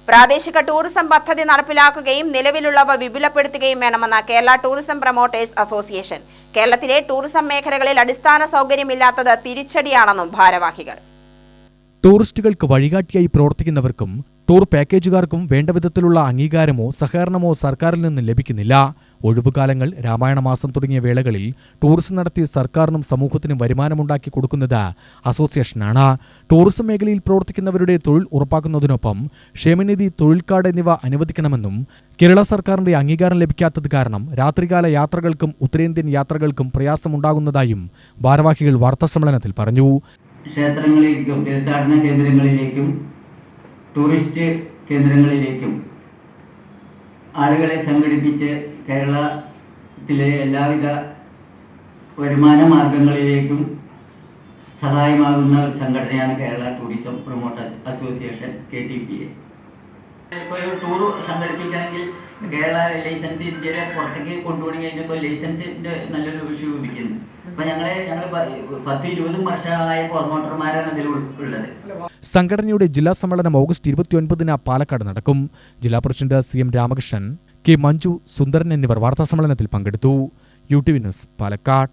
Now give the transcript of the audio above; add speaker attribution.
Speaker 1: പ്രാദേശിക ടൂറിസം പദ്ധതി നടപ്പിലാക്കുകയും നിലവിലുള്ളവ വിപുലപ്പെടുത്തുകയും വേണമെന്ന് കേരള ടൂറിസം പ്രൊമോട്ടേഴ്സ് അസോസിയേഷൻ. കേരളത്തിലെ ടൂറിസം മേഖലകളിൽ അടിസ്ഥാന സൗകര്യമില്ലാത്തത് തിരിച്ചടിയാണെന്നും ഭാരവാഹികൾ.
Speaker 2: ടൂറിസ്റ്റുകൾക്ക് വഴികാട്ടിയായി പ്രവർത്തിക്കുന്നവർക്കും ടൂർ പാക്കേജുകാർക്കും വേണ്ട വിധത്തിലുള്ള അംഗീകാരമോ സഹകരണമോ സർക്കാരിൽ നിന്ന് ലഭിക്കുന്നില്ല. ഒഴിവുകാലങ്ങൾ, രാമായണ മാസം തുടങ്ങിയ വേളകളിൽ ടൂറിസം നടത്തി സർക്കാരിനും സമൂഹത്തിനും വരുമാനമുണ്ടാക്കി കൊടുക്കുന്നത് അസോസിയേഷനാണ്. ടൂറിസം മേഖലയിൽ പ്രവർത്തിക്കുന്നവരുടെ തൊഴിൽ ഉറപ്പാക്കുന്നതിനൊപ്പം ക്ഷേമനിധി, തൊഴിൽ കാർഡ് എന്നിവ അനുവദിക്കണമെന്നും കേരള സർക്കാരിന്റെ അംഗീകാരം ലഭിക്കാത്തത് കാരണം രാത്രികാല യാത്രകൾക്കും ഉത്തരേന്ത്യൻ യാത്രകൾക്കും പ്രയാസമുണ്ടാകുന്നതായും ഭാരവാഹികൾ വാർത്താസമ്മേളനത്തിൽ പറഞ്ഞു.
Speaker 3: ക്ഷേത്രങ്ങളിലേക്കും തീർത്ഥാടന കേന്ദ്രങ്ങളിലേക്കും ടൂറിസ്റ്റ് കേന്ദ്രങ്ങളിലേക്കും ആളുകളെ സംഘടിപ്പിച്ച് കേരളത്തിലെ എല്ലാവിധ വരുമാന മാർഗങ്ങളിലേക്കും സഹായമാകുന്ന ഒരു സംഘടനയാണ് Kerala tourism promoters association KTPA. ഇപ്പോൾ ഒരു ടൂർ സംഘടിപ്പിക്കണമെങ്കിൽ കേരള ലൈസൻസ് ഇന്ത്യയിലെ പുറത്തേക്ക് കൊണ്ടുപോകണമെങ്കിൽ അതിൻ്റെ ലൈസൻസിൻ്റെ നല്ലൊരു ഇഷ്യൂ ലഭിക്കുന്നു. അപ്പം ഞങ്ങൾ 10-20 വർഷമായ പ്രൊമോട്ടർമാരാണ് ഇതിൽ ഉള്ളത്.
Speaker 2: സംഘടനയുടെ ജില്ലാ സമ്മേളനം ഓഗസ്റ്റ് 29 പാലക്കാട് നടക്കും. ജില്ലാ president CM Ramakrishnan, K. Manju, Sundaran എന്നിവർ വാർത്താസമ്മേളനത്തിൽ പങ്കെടുത്തു. UTV news, Palakkad.